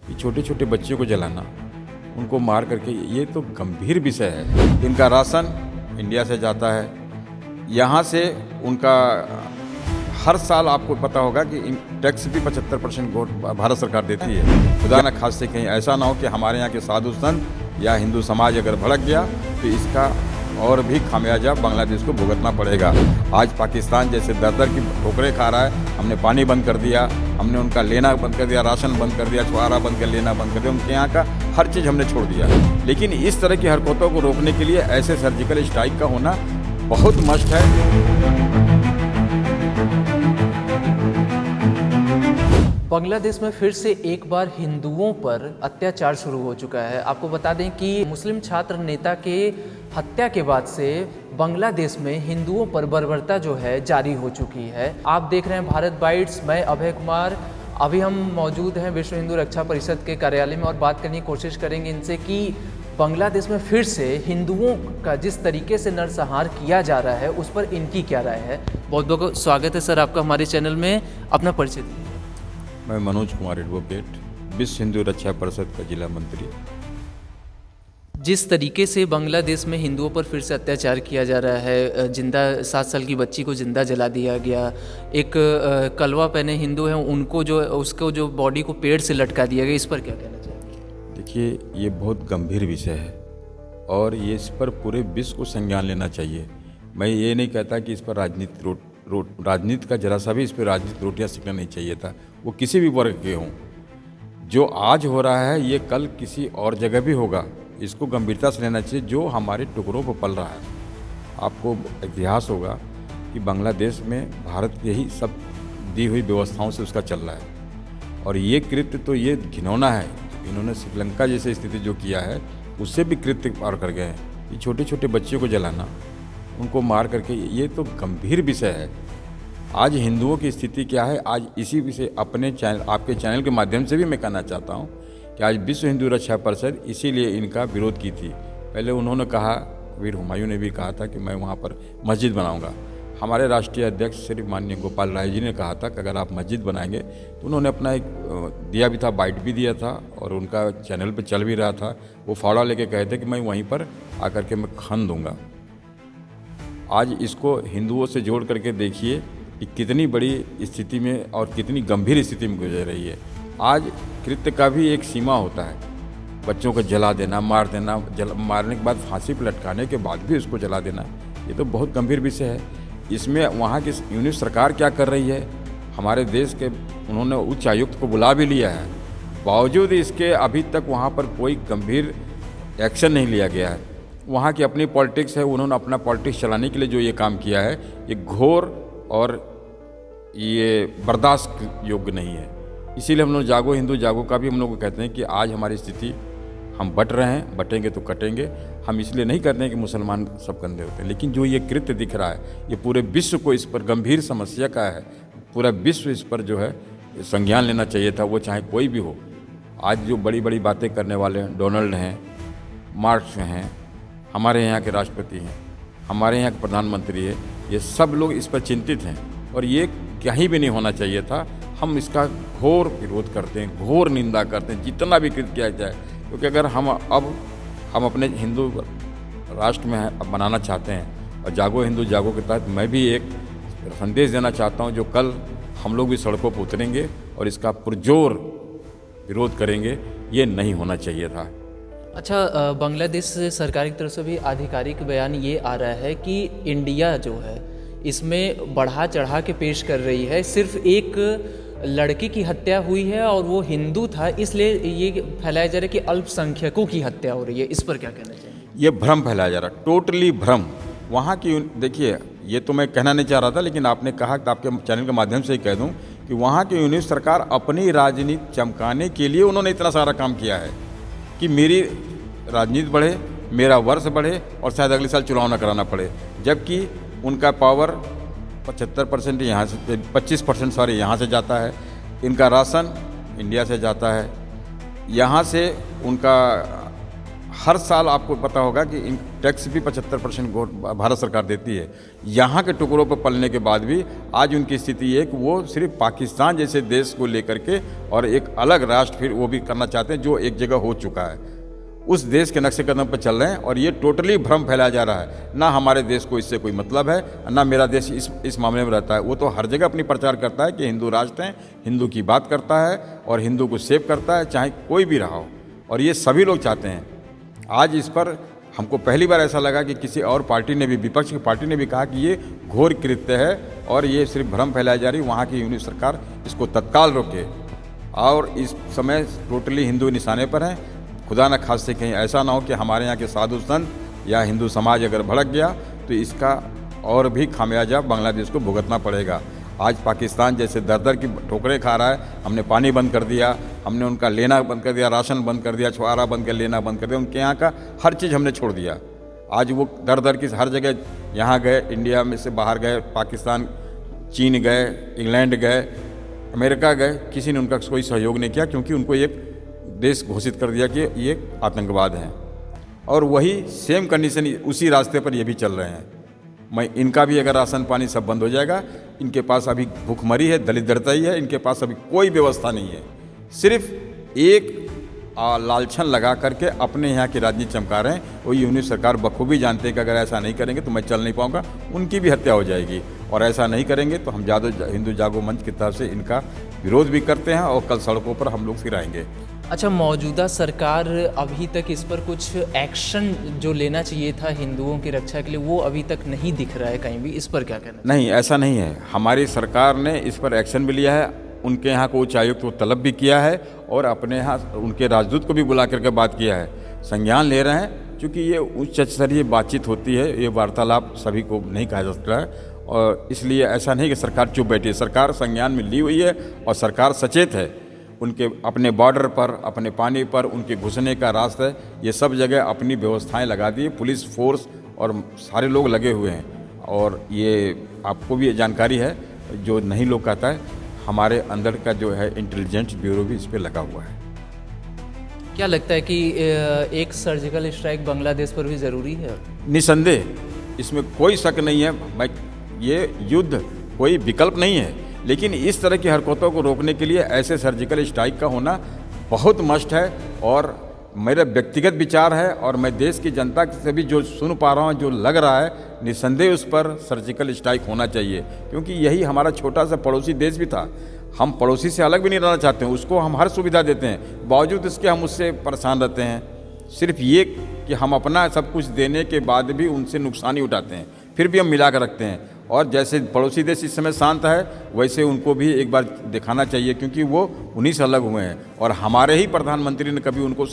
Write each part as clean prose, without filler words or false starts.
कि छोटे छोटे बच्चों को जलाना, उनको मार करके, ये तो गंभीर विषय है। इनका राशन इंडिया से जाता है, यहाँ से उनका हर साल आपको पता होगा कि टैक्स भी 75% भारत सरकार देती है। खुदा न खास्ते कहीं ऐसा ना हो कि हमारे यहाँ के साधु संत या हिंदू समाज अगर भड़क गया तो इसका और भी खामियाजा बांग्लादेश को भुगतना पड़ेगा। आज पाकिस्तान जैसे दर दर की ठोकरें खा रहा है, हमने पानी बंद कर दिया, हमने उनका लेना बंद कर दिया, राशन बंद कर दिया, छुआरा बंद कर लेना बंद कर दिया, उनके यहाँ का हर चीज़ हमने छोड़ दिया। लेकिन इस तरह की हरकतों को रोकने के लिए ऐसे सर्जिकल स्ट्राइक का होना बहुत मस्ट है। बांग्लादेश में फिर से एक बार हिंदुओं पर अत्याचार शुरू हो चुका है। आपको बता दें कि मुस्लिम छात्र नेता के हत्या के बाद से बांग्लादेश में हिंदुओं पर बर्बरता जो है जारी हो चुकी है। आप देख रहे हैं भारत बाइट्स, मैं अभय कुमार। अभी हम मौजूद हैं विश्व हिंदू रक्षा परिषद के कार्यालय में और बात करने की कोशिश करेंगे इनसे कि बांग्लादेश में फिर से हिंदुओं का जिस तरीके से नरसंहार किया जा रहा है उस पर इनकी क्या राय है। बहुत बहुत स्वागत है सर आपका हमारे चैनल में। अपना परिचय दीजिए। मैं मनोज कुमार एडवोकेट, विश्व हिंदू रक्षा परिषद का जिला मंत्री। जिस तरीके से बांग्लादेश में हिंदुओं पर फिर से अत्याचार किया जा रहा है, जिंदा 7 साल की बच्ची को जिंदा जला दिया गया, एक कलवा पहने हिंदू हैं उनको जो बॉडी को पेड़ से लटका दिया गया, इस पर क्या कहना चाहिए? देखिए, ये बहुत गंभीर विषय है और ये इस पर पूरे विश्व को संज्ञान लेना चाहिए। मैं ये नहीं कहता कि इस पर राजनीति का जरा सा भी इस पर राजनीतिक रोटियाँ सीखना नहीं चाहिए था, वो किसी भी वर्ग के हों। जो आज हो रहा है ये कल किसी और जगह भी होगा, इसको गंभीरता से लेना चाहिए। जो हमारे टुकड़ों पर पल रहा है, आपको इतिहास होगा कि बांग्लादेश में भारत के ही सब दी हुई व्यवस्थाओं से उसका चल रहा है और ये कृत्य तो ये घिनौना है। इन्होंने श्रीलंका जैसे स्थिति जो किया है उससे भी कृत्य पार कर गए हैं। ये छोटे छोटे बच्चों को जलाना, उनको मार करके, ये तो गंभीर विषय है। आज हिंदुओं की स्थिति क्या है, आज इसी विषय अपने चैनल, आपके चैनल के माध्यम से भी मैं कहना चाहता हूँ कि आज विश्व हिंदू रक्षा परिषद इसीलिए इनका विरोध की थी। पहले उन्होंने कहा, वीर हुमायूं ने भी कहा था कि मैं वहाँ पर मस्जिद बनाऊँगा। हमारे राष्ट्रीय अध्यक्ष श्री माननीय गोपाल राय जी ने कहा था कि अगर आप मस्जिद बनाएंगे, तो उन्होंने अपना एक दिया भी था, बाइट भी दिया था और उनका चैनल पर चल भी रहा था। वो फावड़ा लेके कहे थे कि मैं वहीं पर आकर के मैं खन दूँगा। आज इसको हिंदुओं से जोड़ करके देखिए कि कितनी बड़ी स्थिति में और कितनी गंभीर स्थिति में गुजर रही है। आज कृत्य का भी एक सीमा होता है। बच्चों को जला देना, मार देना, मारने के बाद फांसी पर लटकाने के बाद भी उसको जला देना, ये तो बहुत गंभीर विषय है। इसमें वहाँ की यूनिट सरकार क्या कर रही है, हमारे देश के उन्होंने उच्च आयुक्त को बुला भी लिया है, बावजूद इसके अभी तक वहाँ पर कोई गंभीर एक्शन नहीं लिया गया है। वहाँ की अपनी पॉलिटिक्स है, उन्होंने अपना पॉलिटिक्स चलाने के लिए जो ये काम किया है, ये घोर और ये बर्दाश्त योग्य नहीं है। इसीलिए हम लोग जागो हिंदू जागो का भी हम लोग को कहते हैं कि आज हमारी स्थिति, हम बट रहे हैं, बटेंगे तो कटेंगे। हम इसलिए नहीं कहते हैं कि मुसलमान सब गंदे होते हैं, लेकिन जो ये कृत्य दिख रहा है ये पूरे विश्व को इस पर गंभीर समस्या का है। पूरा विश्व इस पर जो है संज्ञान लेना चाहिए था, वो चाहे कोई भी हो। आज जो बड़ी बड़ी बातें करने वाले डोनाल्ड हैं, मार्क्स हैं, हमारे यहाँ के राष्ट्रपति हैं, हमारे यहाँ के प्रधानमंत्री है, ये सब लोग इस पर चिंतित हैं और ये कहीं भी नहीं होना चाहिए था। हम इसका घोर विरोध करते हैं, घोर निंदा करते हैं, जितना भी कृत्य किया जाए। क्योंकि अगर हम अपने हिंदू राष्ट्र में बनाना चाहते हैं और जागो हिंदू जागो के तहत मैं भी एक संदेश देना चाहता हूँ, जो कल हम लोग भी सड़कों पर उतरेंगे और इसका पुरजोर विरोध करेंगे, ये नहीं होना चाहिए था। अच्छा, बांग्लादेश सरकार की तरफ से भी आधिकारिक बयान ये आ रहा है कि इंडिया जो है इसमें बढ़ा चढ़ा के पेश कर रही है। सिर्फ एक लड़की की हत्या हुई है और वो हिंदू था, इसलिए ये फैलाया जा रहा है कि अल्पसंख्यकों की हत्या हो रही है। इस पर क्या कहना चाहिए? ये भ्रम फैलाया जा रहा है, टोटली भ्रम। वहाँ की देखिए, ये तो मैं कहना नहीं चाह रहा था, लेकिन आपने कहा कि आपके चैनल के माध्यम से ही कह दूँ कि वहाँ की यूनिट सरकार अपनी राजनीति चमकाने के लिए उन्होंने इतना सारा काम किया है कि मेरी राजनीति बढ़े, मेरा वर्ष बढ़े और शायद अगले साल चुनाव न कराना पड़े। जबकि उनका पावर 75% यहाँ से, 25% सॉरी यहाँ से जाता है। इनका राशन इंडिया से जाता है, यहाँ से उनका हर साल आपको पता होगा कि इन टैक्स भी 75% भारत सरकार देती है। यहाँ के टुकड़ों पर पलने के बाद भी आज उनकी स्थिति ये है कि वो सिर्फ पाकिस्तान जैसे देश को लेकर के और एक अलग राष्ट्र फिर वो भी करना चाहते हैं जो एक जगह हो चुका है, उस देश के नक्शे कदम पर चल रहे हैं। और ये टोटली भ्रम फैलाया जा रहा है। ना हमारे देश को इससे कोई मतलब है, ना मेरा देश इस मामले में रहता है। वो तो हर जगह अपनी प्रचार करता है कि हिंदू राष्ट्र हैं, हिंदू की बात करता है और हिंदू को सेव करता है, चाहे कोई भी रहा हो। और ये सभी लोग चाहते हैं। आज इस पर हमको पहली बार ऐसा लगा कि किसी और पार्टी ने भी, विपक्ष की पार्टी ने भी कहा कि ये घोर कृत्य है और ये सिर्फ भ्रम फैलाई जा रही। वहाँ की यूनियन सरकार इसको तत्काल रोके। और इस समय टोटली हिंदू निशाने पर हैं। खुदा न खास्ते कहीं ऐसा ना हो कि हमारे यहाँ के साधु संत या हिंदू समाज अगर भड़क गया तो इसका और भी खामियाजा बांग्लादेश को भुगतना पड़ेगा। आज पाकिस्तान जैसे दर दर की ठोकरें खा रहा है। हमने पानी बंद कर दिया, हमने उनका लेना बंद कर दिया, राशन बंद कर दिया, छुआरा बंद कर लेना बंद कर दिया, उनके यहाँ का हर चीज़ हमने छोड़ दिया। आज वो दर दर की हर जगह यहाँ गए, इंडिया में से बाहर गए, पाकिस्तान, चीन गए, इंग्लैंड गए, अमेरिका गए, किसी ने उनका कोई सहयोग नहीं किया क्योंकि उनको एक देश घोषित कर दिया कि ये आतंकवाद हैं। और वही सेम कंडीशन उसी रास्ते पर ये भी चल रहे हैं। मैं इनका भी अगर राशन पानी सब बंद हो जाएगा, इनके पास अभी भूखमरी है, दरिद्रता ही है, इनके पास अभी कोई व्यवस्था नहीं है। सिर्फ एक लालछन लगा करके अपने यहाँ की राजनीति चमका रहे हैं। वो यूनियन सरकार बखूबी जानते हैं कि अगर ऐसा नहीं करेंगे तो मैं चल नहीं पाऊंगा, उनकी भी हत्या हो जाएगी। और ऐसा नहीं करेंगे तो हम हिंदू जागो मंच की तरफ से इनका विरोध भी करते हैं और कल सड़कों पर हम लोग फिर आएंगे। अच्छा, मौजूदा सरकार अभी तक इस पर कुछ एक्शन जो लेना चाहिए था हिंदुओं की रक्षा के लिए, वो अभी तक नहीं दिख रहा है कहीं भी। इस पर क्या कहना? नहीं, ऐसा नहीं है। हमारी सरकार ने इस पर एक्शन भी लिया है। उनके यहाँ को उच्चायुक्त को तलब भी किया है और अपने यहाँ उनके राजदूत को भी बुला करके बात किया है। संज्ञान ले रहे हैं, क्योंकि ये उच्च स्तरीय बातचीत होती है, ये वार्तालाप सभी को नहीं कहा जा सकता है। और इसलिए ऐसा नहीं कि सरकार चुप बैठी है। सरकार संज्ञान में ली हुई है और सरकार सचेत है। उनके अपने बॉर्डर पर, अपने पानी पर उनके घुसने का रास्ता है, ये सब जगह अपनी व्यवस्थाएं लगा दी, पुलिस फोर्स और सारे लोग लगे हुए हैं। और ये आपको भी जानकारी है, जो नहीं लोग कहता है, हमारे अंदर का जो है इंटेलिजेंस ब्यूरो भी इस पर लगा हुआ है। क्या लगता है कि एक सर्जिकल स्ट्राइक बांग्लादेश पर भी ज़रूरी है? निसंदेह, इसमें कोई शक नहीं है। भाई, ये युद्ध कोई विकल्प नहीं है, लेकिन इस तरह की हरकतों को रोकने के लिए ऐसे सर्जिकल स्ट्राइक का होना बहुत मस्ट है। और मेरा व्यक्तिगत विचार है और मैं देश की जनता से भी जो सुन पा रहा हूँ, जो लग रहा है, निसंदेह उस पर सर्जिकल स्ट्राइक होना चाहिए। क्योंकि यही हमारा छोटा सा पड़ोसी देश भी था। हम पड़ोसी से अलग भी नहीं रहना चाहते हैं, उसको हम हर सुविधा देते हैं, बावजूद इसके हम उससे परेशान रहते हैं। सिर्फ ये कि हम अपना सब कुछ देने के बाद भी उनसे नुकसान ही उठाते हैं, फिर भी हम मिला कर रखते हैं। और जैसे पड़ोसी देश इस समय शांत है, वैसे उनको भी एक बार दिखाना चाहिए, क्योंकि वो उन्हीं से अलग हुए हैं। और हमारे ही प्रधानमंत्री ने कभी उनको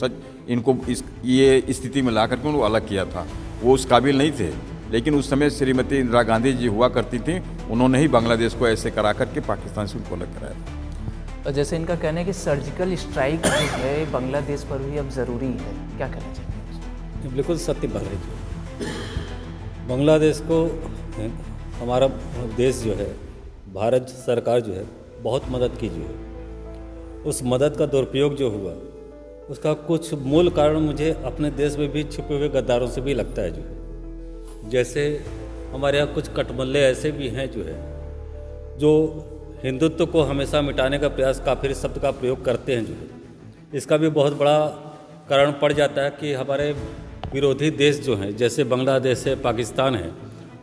ये स्थिति में ला करके उनको अलग किया था। वो उस काबिल नहीं थे, लेकिन उस समय श्रीमती इंदिरा गांधी जी हुआ करती थी, उन्होंने ही बांग्लादेश को ऐसे करा करके पाकिस्तान से उनको अलग कराया था। और जैसे इनका कहना है कि सर्जिकल स्ट्राइक जो है बांग्लादेश पर भी अब ज़रूरी है, क्या कहना चाहिए? बिल्कुल सत्य बात है। जो बांग्लादेश को हमारा देश जो है, भारत सरकार जो है, बहुत मदद की जो है, उस मदद का दुरुपयोग जो हुआ, उसका कुछ मूल कारण मुझे अपने देश में भी छिपे हुए गद्दारों से भी लगता है। जो जैसे हमारे यहाँ कुछ कटमल्ले ऐसे भी हैं जो है, जो हिंदुत्व को हमेशा मिटाने का प्रयास, काफिर शब्द का प्रयोग करते हैं। जो है इसका भी बहुत बड़ा कारण पड़ जाता है कि हमारे विरोधी देश जो हैं, जैसे बांग्लादेश है, पाकिस्तान है,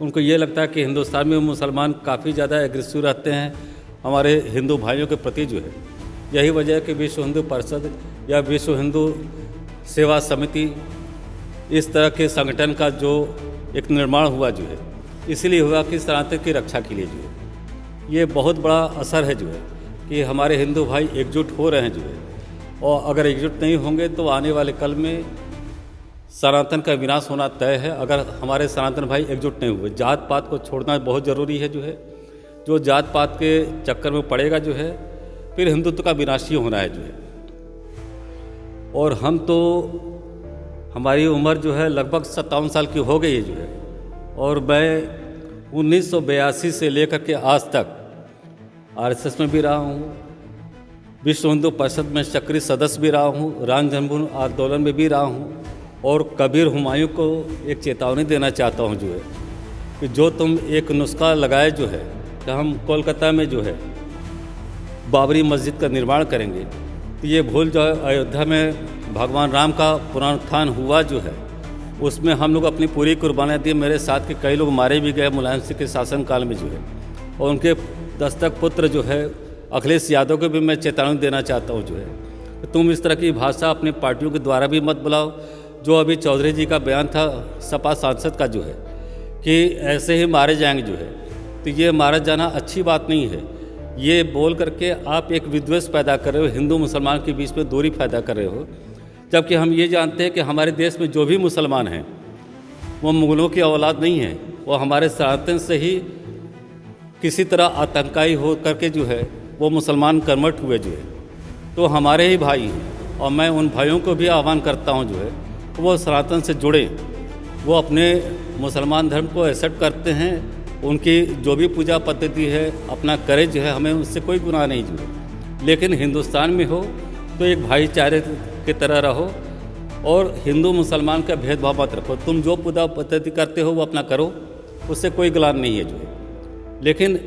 उनको ये लगता है कि हिंदुस्तान में मुसलमान काफ़ी ज़्यादा एग्रेसिव रहते हैं हमारे हिंदू भाइयों के प्रति। जो है यही वजह है कि विश्व हिंदू परिषद या विश्व हिंदू सेवा समिति, इस तरह के संगठन का जो एक निर्माण हुआ जो है, इसीलिए हुआ कि सनातन की रक्षा के लिए जो है ये बहुत बड़ा असर है। जो है कि हमारे हिंदू भाई एकजुट हो रहे हैं। जो है और अगर एकजुट नहीं होंगे तो आने वाले कल में सनातन का विनाश होना तय है। अगर हमारे सनातन भाई एकजुट नहीं हुए, जात पात को छोड़ना बहुत ज़रूरी है। जो जात पात के चक्कर में पड़ेगा जो है, फिर हिंदुत्व का विनाश ही होना है। जो है और हम तो, हमारी उम्र जो है लगभग 57 साल की हो गई है। जो है और मैं 1982 से लेकर के आज तक RSS में भी रहा हूँ, विश्व हिंदू परिषद में सक्रिय सदस्य भी रहा हूँ, राम जन्मभूमि आंदोलन में भी रहा हूँ और कबीर हुमायूं को एक चेतावनी देना चाहता हूँ जो है कि जो तुम एक नुस्खा लगाए जो है कि हम कोलकाता में जो है बाबरी मस्जिद का निर्माण करेंगे, तो ये भूल जो है अयोध्या में भगवान राम का पुनरुत्थान हुआ जो है उसमें हम लोग अपनी पूरी कुर्बानियाँ दी। मेरे साथ के कई लोग मारे भी गए मुलायम सिंह के शासनकाल में जो है, और उनके दस्तक पुत्र जो है अखिलेश यादव को भी मैं चेतावनी देना चाहता हूँ जो है तुम इस तरह की भाषा अपनी पार्टियों के द्वारा भी मत बुलाओ। जो अभी चौधरी जी का बयान था सपा सांसद का जो है कि ऐसे ही मारे जाएंगे जो है, तो ये मारा जाना अच्छी बात नहीं है। ये बोल करके आप एक विद्वेष पैदा कर रहे हो, हिंदू मुसलमान के बीच में दूरी पैदा कर रहे हो, जबकि हम ये जानते हैं कि हमारे देश में जो भी मुसलमान हैं वो मुगलों की औलाद नहीं है, वो हमारे सनातन से ही किसी तरह आतंकाई हो करके जो है वो मुसलमान कन्वर्ट हुए जो है, तो हमारे ही भाई हैं। और मैं उन भाइयों को भी आह्वान करता हूं जो है वो सनातन से जुड़े, वो अपने मुसलमान धर्म को एक्सेप्ट करते हैं, उनकी जो भी पूजा पद्धति है अपना करे जो है, हमें उससे कोई गुनाह नहीं जो है। लेकिन हिंदुस्तान में हो तो एक भाईचारे की तरह रहो और हिंदू मुसलमान का भेदभाव मत रखो। तुम जो पूजा पद्धति करते हो वो अपना करो, उससे कोई गलान नहीं है जो है, लेकिन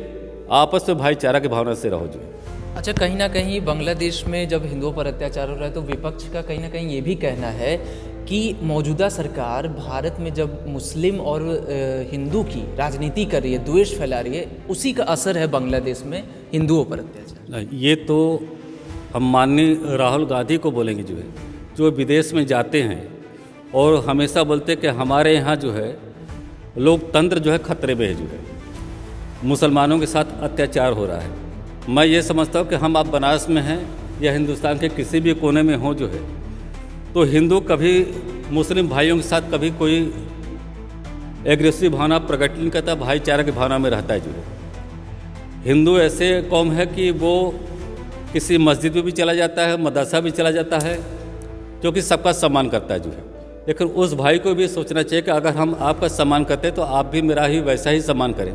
आपस में भाईचारा की भावना से रहो जो है। अच्छा, कहीं ना कहीं बांग्लादेश में जब हिंदुओं पर अत्याचार हो रहा है तो विपक्ष का कहीं ना कहीं ये भी कहना है कि मौजूदा सरकार भारत में जब मुस्लिम और हिंदू की राजनीति कर रही है, द्वेष फैला रही है, उसी का असर है बांग्लादेश में हिंदुओं पर अत्याचार। ये तो हम माननीय राहुल गांधी को बोलेंगे जो है, जो विदेश में जाते हैं और हमेशा बोलते हैं कि हमारे यहाँ जो है लोकतंत्र जो है खतरे में है जो है, मुसलमानों के साथ अत्याचार हो रहा है। मैं ये समझता हूँ कि हम आप बनारस में हैं या हिंदुस्तान के किसी भी कोने में हों जो है, तो हिंदू कभी मुस्लिम भाइयों के साथ कभी कोई एग्रेसिव भावना प्रकट नहीं करता, भाईचारा की भावना में रहता है जो है। हिंदू ऐसे कौम है कि वो किसी मस्जिद में भी चला जाता है, मदरसा भी चला जाता है, जो कि सबका सम्मान करता है जो है। लेकिन उस भाई को भी सोचना चाहिए कि अगर हम आपका सम्मान करते हैं तो आप भी मेरा ही वैसा ही सम्मान करें।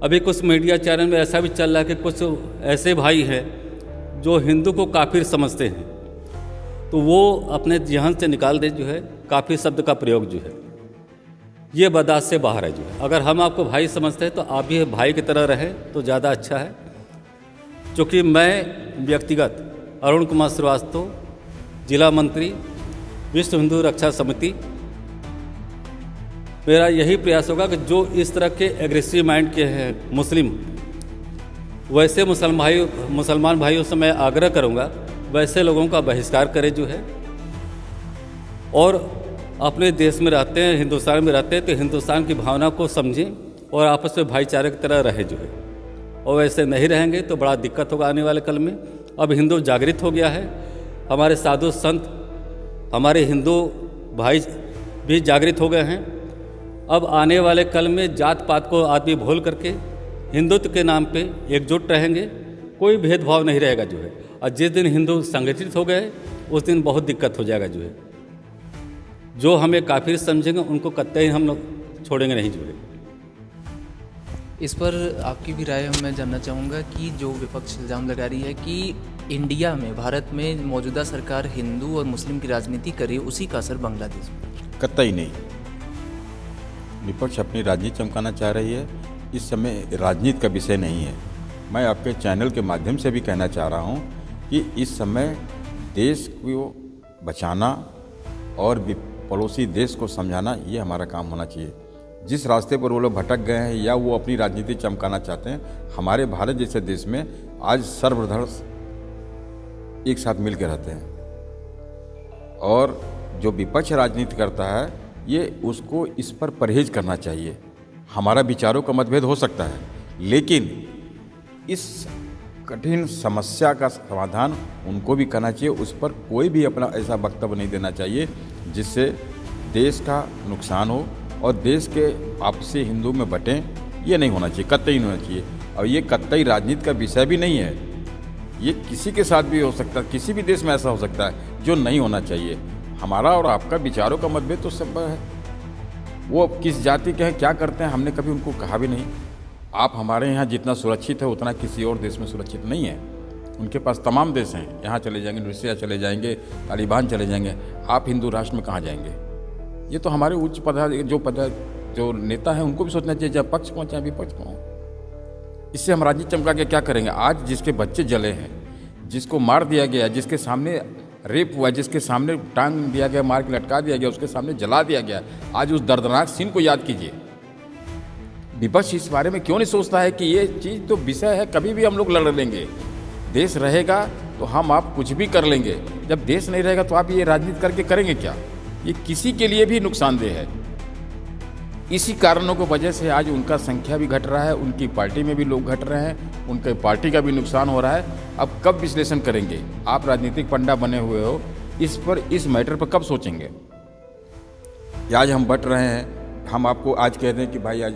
अभी कुछ मीडिया चैनल में ऐसा भी चल रहा है कि कुछ ऐसे भाई हैं जो हिंदू को काफिर समझते हैं, तो वो अपने जहन से निकाल दे जो है काफिर शब्द का प्रयोग जो है, ये बर्दाश्त से बाहर है जो है। अगर हम आपको भाई समझते हैं तो आप भी भाई की तरह रहें तो ज़्यादा अच्छा है। क्योंकि मैं व्यक्तिगत अरुण कुमार श्रीवास्तव, जिला मंत्री, विश्व हिंदू रक्षा समिति, मेरा यही प्रयास होगा कि जो इस तरह के एग्रेसिव माइंड के हैं मुस्लिम, वैसे मुसलमान भाइयों से मैं आग्रह करूंगा वैसे लोगों का बहिष्कार करें जो है, और अपने देश में रहते हैं, हिंदुस्तान में रहते हैं तो हिंदुस्तान की भावना को समझें और आपस में भाईचारे की तरह रहे जो है। और वैसे नहीं रहेंगे तो बड़ा दिक्कत होगा आने वाले कल में। अब हिंदू जागृत हो गया है, हमारे साधु संत, हमारे हिंदू भाई भी जागृत हो गए हैं। अब आने वाले कल में जात पात को आदमी भूल करके हिंदुत्व के नाम पे एकजुट रहेंगे, कोई भेदभाव नहीं रहेगा जो है। और जिस दिन हिंदू संगठित हो गए उस दिन बहुत दिक्कत हो जाएगा जो है। जो हमें काफिर समझेंगे उनको कतई हम लोग छोड़ेंगे नहीं जो है। इस पर आपकी भी राय मैं जानना चाहूँगा कि जो विपक्ष इल्ज़ाम लगा रही है कि इंडिया में, भारत में मौजूदा सरकार हिंदू और मुस्लिम की राजनीति कर रही है, उसी का असर बांग्लादेश में। कतई नहीं, विपक्ष अपनी राजनीति चमकाना चाह रही है। इस समय राजनीति का विषय नहीं है। मैं आपके चैनल के माध्यम से भी कहना चाह रहा हूँ कि इस समय देश को बचाना और पड़ोसी देश को समझाना, ये हमारा काम होना चाहिए। जिस रास्ते पर वो लोग भटक गए हैं या वो अपनी राजनीति चमकाना चाहते हैं, हमारे भारत जैसे देश में आज सर्वधर्म एक साथ मिल के रहते हैं। और जो विपक्ष राजनीति करता है ये उसको इस पर परहेज करना चाहिए। हमारा विचारों का मतभेद हो सकता है, लेकिन इस कठिन समस्या का समाधान उनको भी करना चाहिए। उस पर कोई भी अपना ऐसा वक्तव्य नहीं देना चाहिए जिससे देश का नुकसान हो और देश के आपसी हिंदू में बटें। ये नहीं होना चाहिए, कतई नहीं होना चाहिए। और ये कतई राजनीति का विषय भी नहीं है। ये किसी के साथ भी हो सकता है, किसी भी देश में ऐसा हो सकता है, जो नहीं होना चाहिए। हमारा और आपका विचारों का मतभेद तो सब है। वो किस जाति के हैं, क्या करते हैं, हमने कभी उनको कहा भी नहीं। आप हमारे यहाँ जितना सुरक्षित है उतना किसी और देश में सुरक्षित नहीं है। उनके पास तमाम देश हैं, यहाँ चले जाएंगे, रूसिया चले जाएंगे, तालिबान चले जाएंगे, आप हिंदू राष्ट्र में कहाँ जाएंगे। ये तो हमारे उच्च जो नेता हैं उनको भी सोचना चाहिए, जब पक्ष पहुँचे अभी पक्ष पहुँच। इससे हम राजनीति चमका के क्या करेंगे? आज जिसके बच्चे जले हैं, जिसको मार दिया गया, जिसके सामने रेप हुआ, जिसके सामने टांग दिया गया, मार के लटका दिया गया, उसके सामने जला दिया गया, आज उस दर्दनाक सीन को याद कीजिए। विपक्ष इस बारे में क्यों नहीं सोचता है कि ये चीज़ तो विषय है, कभी भी हम लोग लड़ लेंगे। देश रहेगा तो हम आप कुछ भी कर लेंगे, जब देश नहीं रहेगा तो आप ये राजनीति करके करेंगे क्या? ये किसी के लिए भी नुकसानदेह है। इसी कारणों की वजह से आज उनका संख्या भी घट रहा है, उनकी पार्टी में भी लोग घट रहे हैं, उनके पार्टी का भी नुकसान हो रहा है। अब कब विश्लेषण करेंगे? आप राजनीतिक पंडा बने हुए हो, इस मैटर पर कब सोचेंगे? आज हम बट रहे हैं, हम आपको आज कह दें कि भाई आज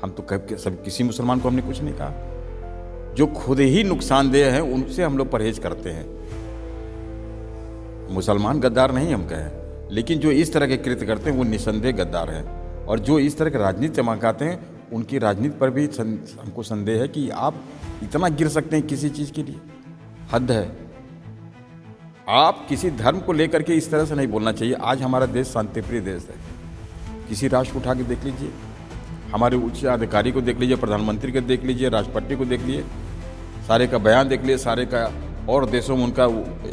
हम तो सब किसी मुसलमान को हमने कुछ नहीं कहा। जो खुद ही नुकसानदेह हैं उनसे हम लोग परहेज करते हैं। मुसलमान गद्दार नहीं हम कहें, लेकिन जो इस तरह के कृत्य करते हैं वो निसंदेह गद्दार हैं। और जो इस तरह के राजनीति चमकाते हैं उनकी राजनीति पर भी हमको संदेह है कि आप इतना गिर सकते हैं किसी चीज़ के लिए, हद है। आप किसी धर्म को लेकर के इस तरह से नहीं बोलना चाहिए। आज हमारा देश शांतिप्रिय देश है। किसी राष्ट्र को उठा के देख लीजिए, हमारे उच्च अधिकारी को देख लीजिए, प्रधानमंत्री को देख लीजिए, राष्ट्रपति को देख लीजिए, सारे का बयान देख लीजिए, सारे का और देशों में उनका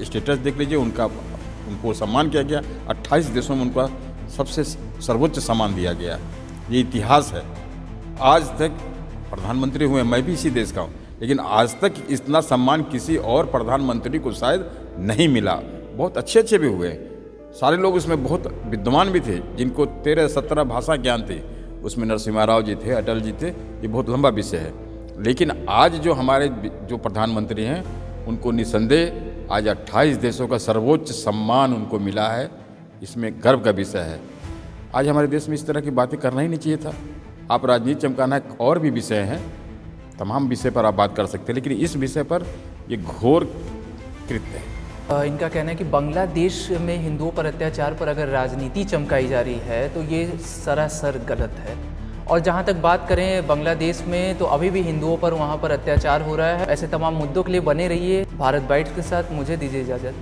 स्टेटस देख लीजिए, उनको सम्मान किया गया। 28 देशों में उनका सबसे सर्वोच्च सम्मान दिया गया। ये इतिहास है। आज तक प्रधानमंत्री हुए, मैं भी इसी देश का हूँ, लेकिन आज तक इतना सम्मान किसी और प्रधानमंत्री को शायद नहीं मिला। बहुत अच्छे भी हुए, सारे लोग उसमें बहुत विद्वान भी थे, जिनको 13-17 भाषा ज्ञान थे। उसमें नरसिम्हा राव जी थे, अटल जी थे, ये बहुत लंबा विषय है। लेकिन आज जो हमारे जो प्रधानमंत्री हैं उनको निसंदेह आज 28 देशों का सर्वोच्च सम्मान उनको मिला है। इसमें गर्व का विषय है। आज हमारे देश में इस तरह की बातें करना ही नहीं चाहिए था। आप राजनीति चमकाना, और भी विषय हैं, तमाम विषय पर आप बात कर सकते हैं, लेकिन इस विषय पर ये घोर कृत्य है। इनका कहना है कि बांग्लादेश में हिंदुओं पर अत्याचार पर अगर राजनीति चमकाई जा रही है तो ये सरासर गलत है। और जहाँ तक बात करें बांग्लादेश में, तो अभी भी हिंदुओं पर वहाँ पर अत्याचार हो रहा है। ऐसे तमाम मुद्दों के लिए बने रहिए भारत बाइट्स के साथ। मुझे दीजिए इजाज़त।